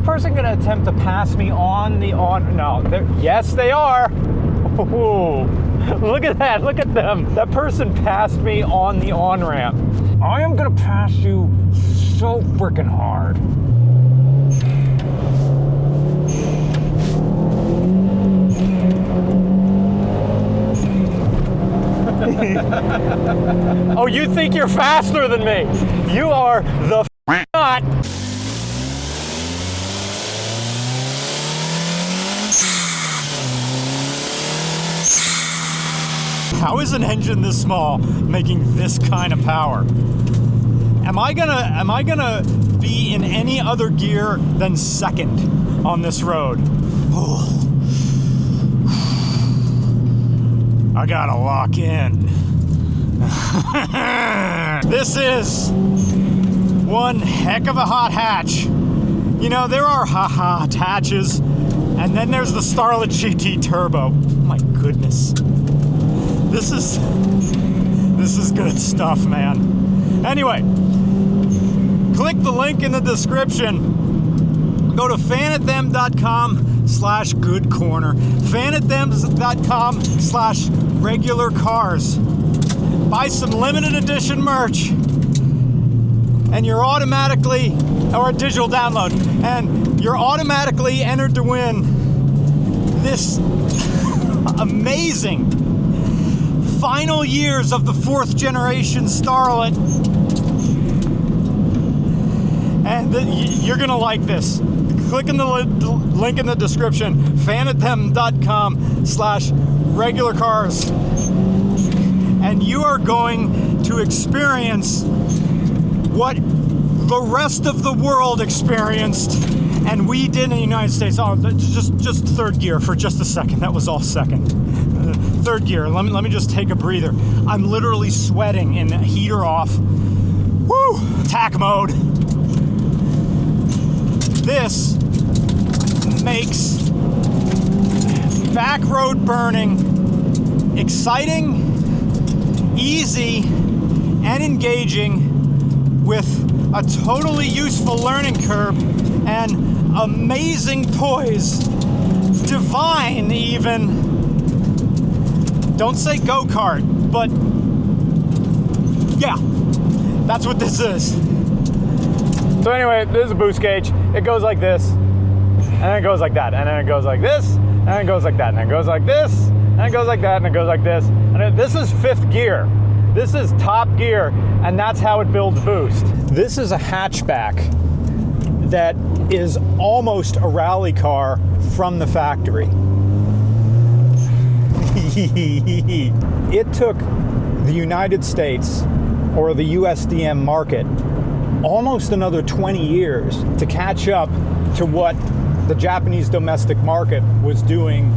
that person gonna attempt to pass me on the no, yes they are. Ooh, look at that, look at them. That person passed me on the on-ramp. I am gonna pass you so freaking hard. Oh, you think you're faster than me? You are the not. How is an engine this small making this kind of power? Am I gonna be in any other gear than second on this road? Oh. I gotta lock in. This is one heck of a hot hatch. You know, there are hot hatches, and then there's the Starlet GT Turbo. Oh my goodness. This is good stuff, man. Anyway, click the link in the description. Go to fanathem.com/goodcorner. fanathem.com/regularcars. Buy some limited edition merch, and you're automatically, or a digital download, and you're automatically entered to win this amazing final years of the 4th generation Starlet. And you're gonna like this. Click in the link in the description, fanathem.com/regularcars, and you are going to experience what the rest of the world experienced and we did in the United States. Oh, just third gear for just a second. That was all second. Third gear. Let me just take a breather. I'm literally sweating in heater off. Woo! Attack mode. This makes back road burning exciting, easy, and engaging, with a totally useful learning curve and amazing poise. Divine, even. Don't say go-kart, but yeah, that's what this is. So anyway, this is a boost gauge. It goes like this, and then it goes like that, and then it goes like this, and then it goes like that, and then it goes like this, and it goes like that, and it goes like this. And this is 5th gear. This is top gear, and that's how it builds boost. This is a hatchback that is almost a rally car from the factory. It took the United States, or the USDM market, almost another 20 years to catch up to what the Japanese domestic market was doing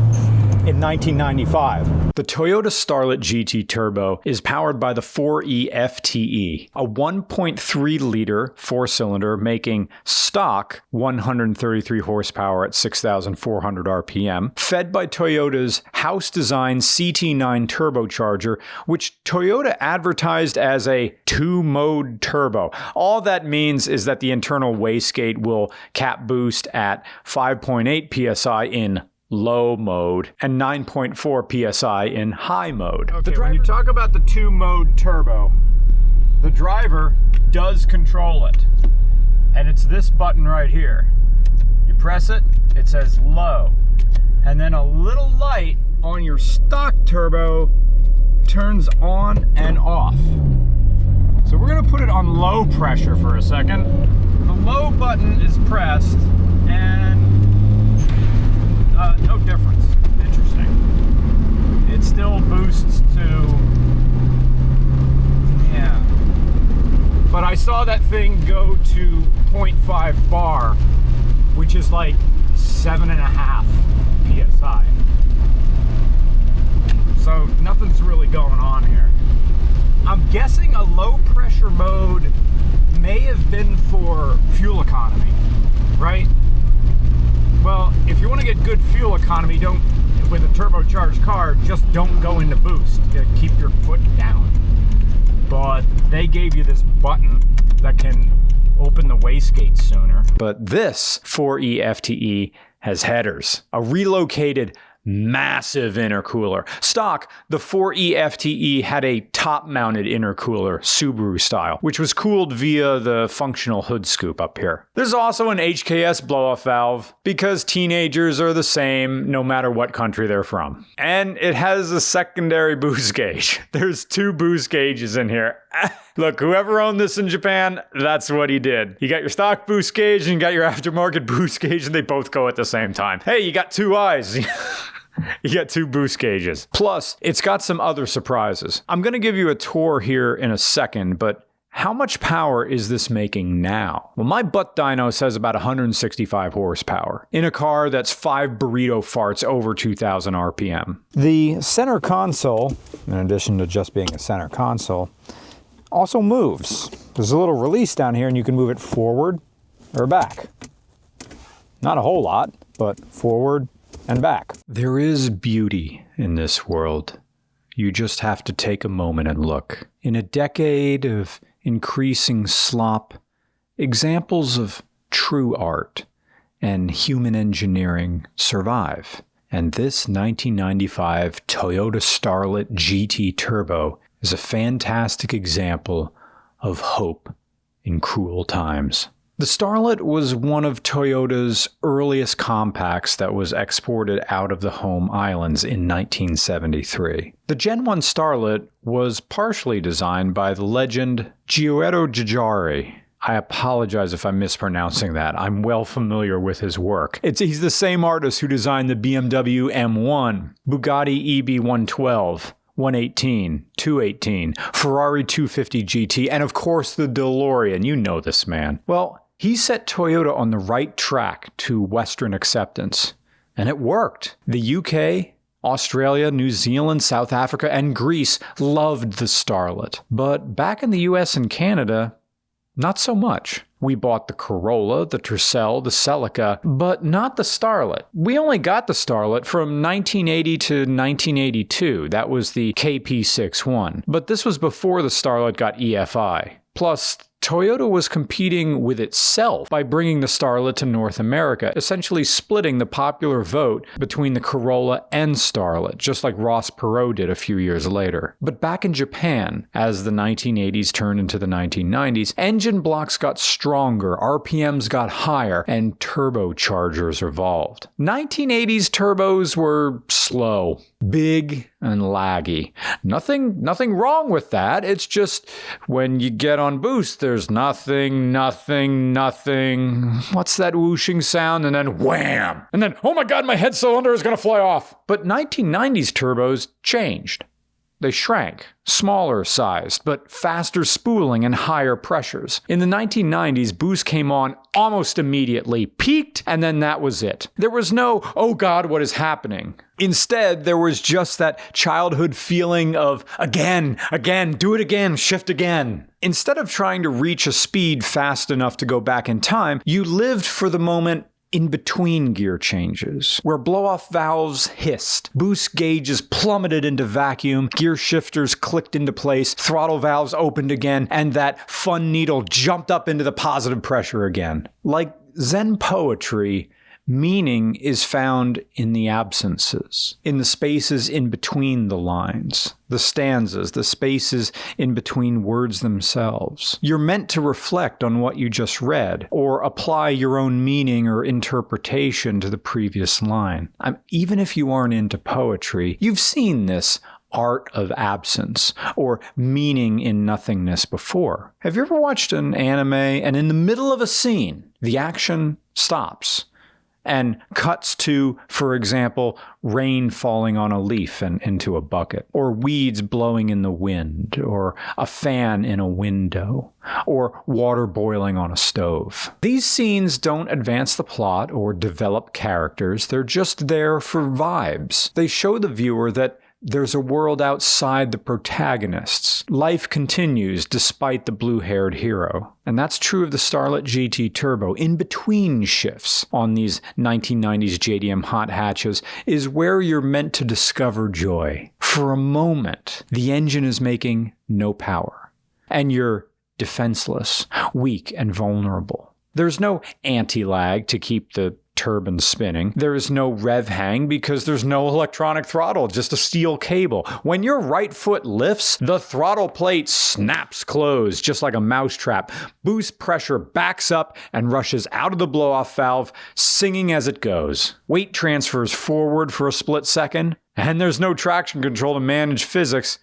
in 1995. The Toyota Starlet GT Turbo is powered by the FE-FTE, a 1.3-liter 4-cylinder making stock 133 horsepower at 6,400 RPM, fed by Toyota's house-designed CT9 turbocharger, which Toyota advertised as a 2-mode turbo. All that means is that the internal wastegate will cap boost at 5.8 psi in low mode and 9.4 psi in high mode. Okay, when you talk about the 2-mode turbo, the driver does control it, and it's this button right here. You press it, it says low, and then a little light on your stock turbo turns on and off. So we're gonna put it on low pressure for a second. The low button is pressed, and no difference. Interesting. It still boosts to, yeah. But I saw that thing go to 0.5 bar, which is like 7.5 psi. So nothing's really going on here. I'm guessing a low pressure mode may have been for fuel economy, right? Well, if you want to get good fuel economy, with a turbocharged car, just don't go into boost. Keep your foot down. But they gave you this button that can open the wastegate sooner. But this FE-FTE has headers, a relocated massive intercooler. Stock, the FE-FTE had a top-mounted intercooler, Subaru style, which was cooled via the functional hood scoop up here. There's also an HKS blow-off valve, because teenagers are the same no matter what country they're from. And it has a secondary boost gauge. There's 2 boost gauges in here. Look, whoever owned this in Japan, that's what he did. You got your stock boost gauge and you got your aftermarket boost gauge, and they both go at the same time. Hey, you got 2 eyes. You got 2 boost gauges. Plus, it's got some other surprises. I'm going to give you a tour here in a second, but how much power is this making now? Well, my butt dyno says about 165 horsepower in a car that's 5 burrito farts over 2,000 RPM. The center console, in addition to just being a center console, also moves. There's a little release down here and you can move it forward or back. Not a whole lot, but forward and back. There is beauty in this world. You just have to take a moment and look. In a decade of increasing slop, examples of true art and human engineering survive. And this 1995 Toyota Starlet GT Turbo is a fantastic example of hope in cruel times. The Starlet was one of Toyota's earliest compacts that was exported out of the home islands in 1973. The Gen 1 Starlet was partially designed by the legend Giorgio Giugiaro. I apologize if I'm mispronouncing that. I'm well familiar with his work. He's the same artist who designed the BMW M1, Bugatti EB112, 118, 218, Ferrari 250 GT, and of course the DeLorean. You know this man. Well, he set Toyota on the right track to Western acceptance, and it worked. The UK, Australia, New Zealand, South Africa, and Greece loved the Starlet. But back in the US and Canada, not so much. We bought the Corolla, the Tercel, the Celica, but not the Starlet. We only got the Starlet from 1980 to 1982. That was the KP61. But this was before the Starlet got EFI. Plus, Toyota was competing with itself by bringing the Starlet to North America, essentially splitting the popular vote between the Corolla and Starlet, just like Ross Perot did a few years later. But back in Japan, as the 1980s turned into the 1990s, engine blocks got stronger, RPMs got higher, and turbochargers evolved. 1980s turbos were slow, big, and laggy. Nothing wrong with that. It's just when you get on boost, there's nothing. What's that whooshing sound? And then wham! And then, oh my God, my head cylinder is going to fly off. But 1990s turbos changed. They shrank, smaller sized, but faster spooling and higher pressures. In the 1990s, boost came on almost immediately, peaked, and then that was it. There was no, oh God, what is happening? Instead, there was just that childhood feeling of, again, do it again, shift again. Instead of trying to reach a speed fast enough to go back in time, you lived for the moment in between gear changes, where blow-off valves hissed, boost gauges plummeted into vacuum, gear shifters clicked into place, throttle valves opened again, and that fun needle jumped up into the positive pressure again. Like Zen poetry, meaning is found in the absences, in the spaces in between the lines, the stanzas, the spaces in between words themselves. You're meant to reflect on what you just read, or apply your own meaning or interpretation to the previous line. Even if you aren't into poetry, you've seen this art of absence, or meaning in nothingness before. Have you ever watched an anime and in the middle of a scene, the action stops and cuts to, for example, rain falling on a leaf and into a bucket, or weeds blowing in the wind, or a fan in a window, or water boiling on a stove? These scenes don't advance the plot or develop characters. They're just there for vibes. They show the viewer that there's a world outside the protagonists. Life continues despite the blue-haired hero. And that's true of the Starlet GT Turbo. In between shifts on these 1990s JDM hot hatches is where you're meant to discover joy. For a moment, the engine is making no power, and you're defenseless, weak, and vulnerable. There's no anti-lag to keep the turbine spinning. There is no rev hang because there's no electronic throttle, just a steel cable. When your right foot lifts, the throttle plate snaps closed just like a mousetrap. Boost pressure backs up and rushes out of the blow-off valve, singing as it goes. Weight transfers forward for a split second, and there's no traction control to manage physics,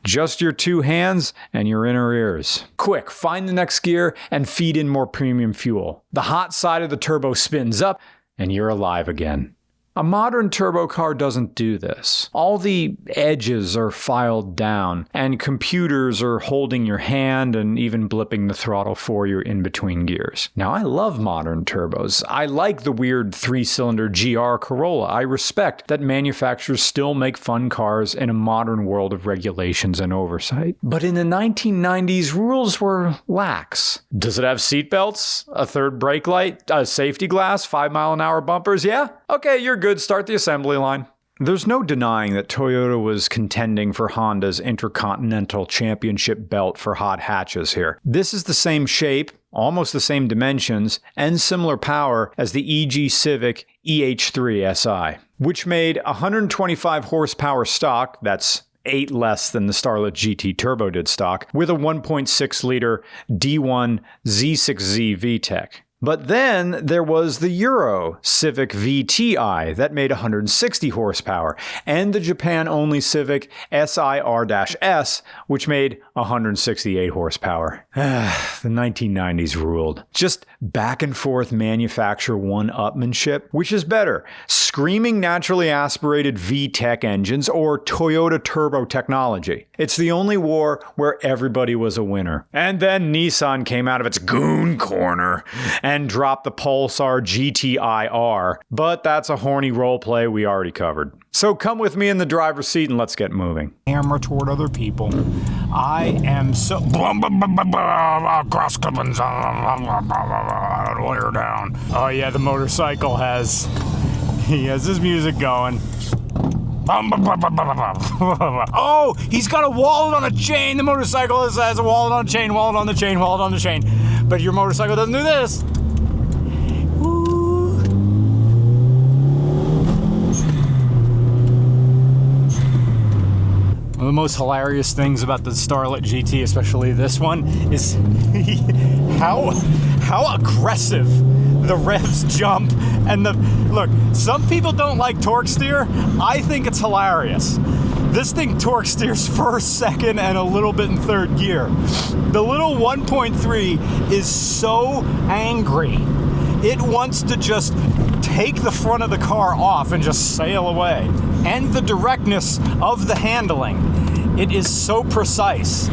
just your two hands and your inner ears. Quick, find the next gear and feed in more premium fuel. The hot side of the turbo spins up, and you're alive again. A modern turbo car doesn't do this. All the edges are filed down, and computers are holding your hand and even blipping the throttle for you in between gears. Now, I love modern turbos. I like the weird 3-cylinder GR Corolla. I respect that manufacturers still make fun cars in a modern world of regulations and oversight. But in the 1990s, rules were lax. Does it have seatbelts? A third brake light? A safety glass? 5-mile-an-hour bumpers? Yeah? Okay, you're good. Start the assembly line. There's no denying that Toyota was contending for Honda's Intercontinental Championship belt for hot hatches here. This is the same shape, almost the same dimensions, and similar power as the EG Civic EH3 SI, which made 125 horsepower stock, that's 8 less than the Starlet GT Turbo did stock, with a 1.6-liter D1 Z6Z VTEC. But then there was the Euro Civic VTI that made 160 horsepower, and the Japan-only Civic SIR-S, which made 168 horsepower. The 1990s ruled. Just back and forth manufacturer one-upmanship. Which is better, screaming naturally aspirated VTEC engines or Toyota turbo technology? It's the only war where everybody was a winner. And then Nissan came out of its goon corner and dropped the Pulsar GT-IR, but that's a horny roleplay we already covered. So come with me in the driver's seat and let's get moving. Camera toward other people. I am so... Cross clippings. Lawyer down. Oh yeah, the motorcycle has... He has his music going. Oh, he's got a wallet on a chain. The motorcycle has a wallet on a chain, wallet on the chain, wallet on the chain. But your motorcycle doesn't do this. One of the most hilarious things about the Starlet GT, especially this one, is how aggressive the revs jump and the... Look, some people don't like torque steer. I think it's hilarious. This thing torque steers first, second, and a little bit in third gear. The little 1.3 is so angry. It wants to just take the front of the car off and just sail away. And the directness of the handling. It is so precise.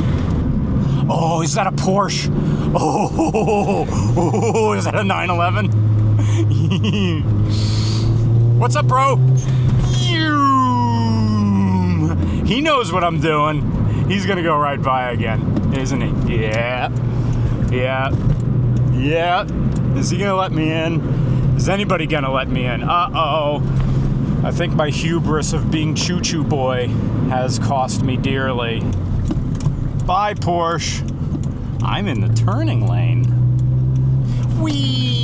Oh, is that a Porsche? Oh, is that a 911? What's up, bro? He knows what I'm doing. He's gonna go right by again, isn't he? Yeah. Is he gonna let me in? Is anybody gonna let me in? Uh-oh. I think my hubris of being choo-choo boy has cost me dearly. Bye, Porsche. I'm in the turning lane. Whee!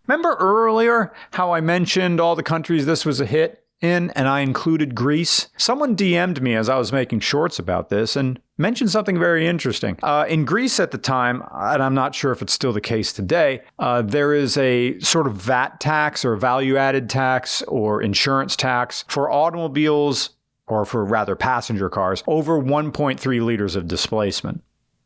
Remember earlier how I mentioned all the countries this was a hit in, and I included Greece? Someone DM'd me as I was making shorts about this and mentioned something very interesting. In Greece at the time, and I'm not sure if it's still the case today, there is a sort of VAT tax or value-added tax or insurance tax for automobiles, or for rather passenger cars, over 1.3 liters of displacement.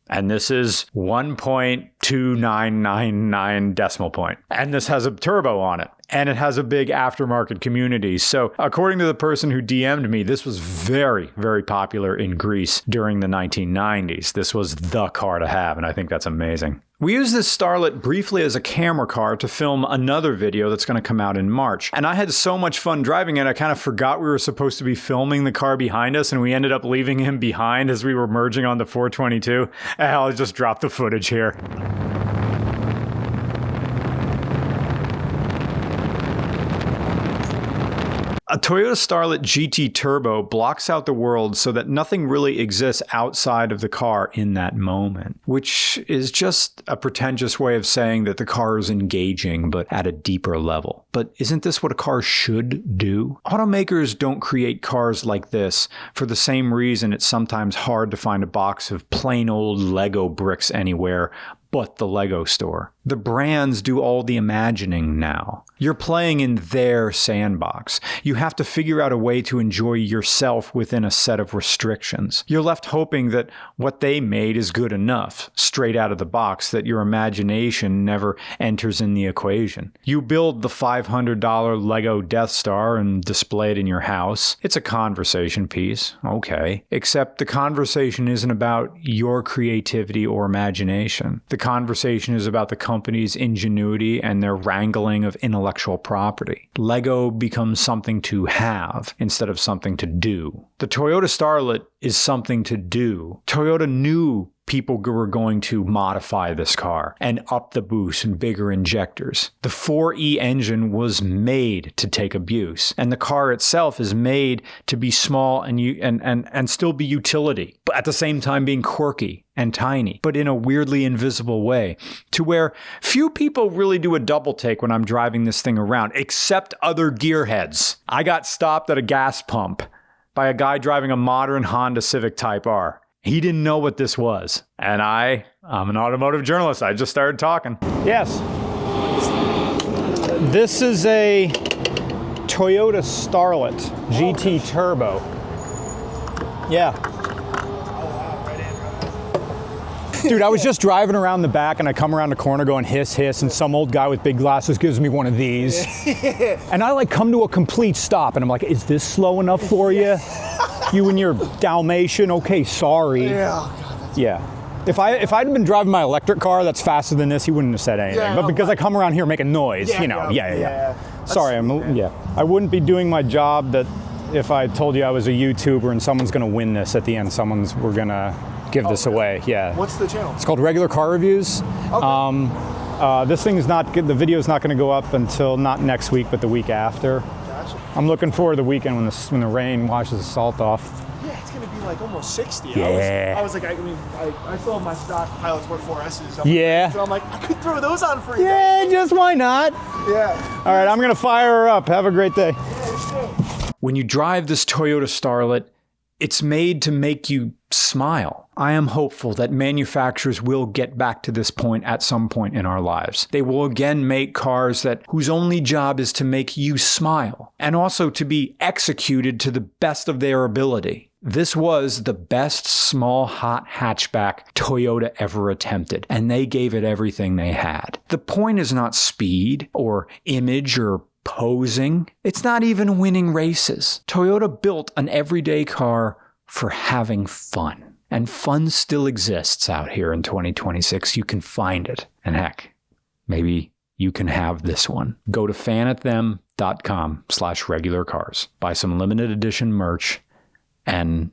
And this is 1.2999 decimal point. And this has a turbo on it. And it has a big aftermarket community. So according to the person who DM'd me, this was very, very popular in Greece during the 1990s. This was the car to have, and I think that's amazing. We used this Starlet briefly as a camera car to film another video that's going to come out in March. And I had so much fun driving it, I kind of forgot we were supposed to be filming the car behind us, and we ended up leaving him behind as we were merging on the 422. I'll just drop the footage here. Toyota Starlet GT Turbo blocks out the world so that nothing really exists outside of the car in that moment, which is just a pretentious way of saying that the car is engaging, but at a deeper level. But isn't this what a car should do? Automakers don't create cars like this for the same reason it's sometimes hard to find a box of plain old Lego bricks anywhere but the Lego store. The brands do all the imagining now. You're playing in their sandbox. You have to figure out a way to enjoy yourself within a set of restrictions. You're left hoping that what they made is good enough, straight out of the box, that your imagination never enters in the equation. You build the $500 Lego Death Star and display it in your house. It's a conversation piece, okay. Except the conversation isn't about your creativity or imagination. The conversation is about the company's ingenuity and their wrangling of intellectual property. Lego becomes something to have instead of something to do. The Toyota Starlet is something to do. Toyota knew people were going to modify this car and up the boost and bigger injectors. The 4E engine was made to take abuse, and the car itself is made to be small and still be utility, but at the same time being quirky and tiny, but in a weirdly invisible way, to where few people really do a double take when I'm driving this thing around, except other gearheads. I got stopped at a gas pump by a guy driving a modern Honda Civic Type R. He didn't know what this was. And I'm an automotive journalist. I just started talking. Yes. This is a Toyota Starlet GT Turbo. Yeah. Dude, I was just driving around the back and I come around the corner going hiss, hiss, and some old guy with big glasses gives me one of these. And I come to a complete stop and I'm like, is this slow enough for you? You and your Dalmatian, okay, sorry. Yeah. If I'd been driving my electric car that's faster than this, he wouldn't have said anything. But because I come around here making noise, Sorry, I wouldn't be doing my job that if I told you I was a YouTuber and someone's gonna win this at the end, we're gonna give this away. Yeah. What's the channel? It's called Regular Car Reviews. Okay. This thing is the video's not gonna go up until not next week, but the week after. Gotcha. I'm looking forward to the weekend when the rain washes the salt off. Yeah, it's gonna be like almost 60. Yeah. I still have my stock Pilot Sport 4S's. Yeah. So I'm like, I could throw those on for you. Yeah, just why not? Yeah. All right, I'm gonna fire her up. Have a great day. When you drive this Toyota Starlet, it's made to make you smile. I am hopeful that manufacturers will get back to this point at some point in our lives. They will again make cars whose only job is to make you smile and also to be executed to the best of their ability. This was the best small hot hatchback Toyota ever attempted, and they gave it everything they had. The point is not speed or image or posing. It's not even winning races. Toyota built an everyday car for having fun. And fun still exists out here in 2026. You can find it. And heck, maybe you can have this one. Go to fanathem.com/regularcars. Buy some limited edition merch, and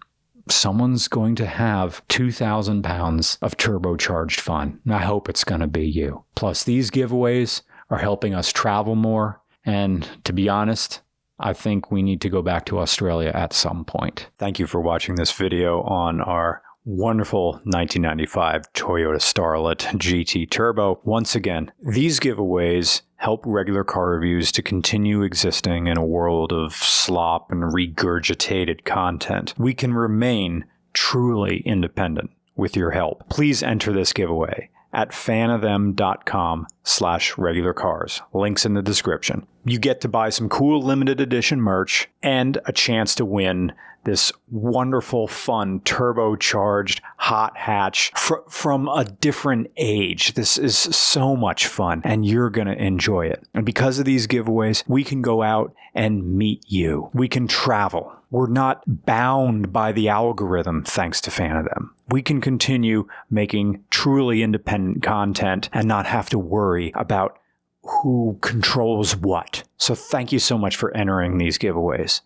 someone's going to have 2,000 pounds of turbocharged fun. And I hope it's going to be you. Plus, these giveaways are helping us travel more. And to be honest, I think we need to go back to Australia at some point. Thank you for watching this video on our wonderful 1995 Toyota Starlet GT Turbo. Once again, these giveaways help Regular Car Reviews to continue existing in a world of slop and regurgitated content. We can remain truly independent with your help. Please enter this giveaway at fanathem.com/regularcars. Links in the description. You get to buy some cool limited edition merch and a chance to win this wonderful, fun, turbocharged hot hatch from a different age. This is so much fun, and you're going to enjoy it. And because of these giveaways, we can go out and meet you. We can travel. We're not bound by the algorithm, thanks to Fanathem. We can continue making truly independent content and not have to worry about who controls what. So thank you so much for entering these giveaways.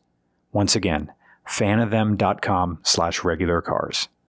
Once again, fanathem.com/regularcars.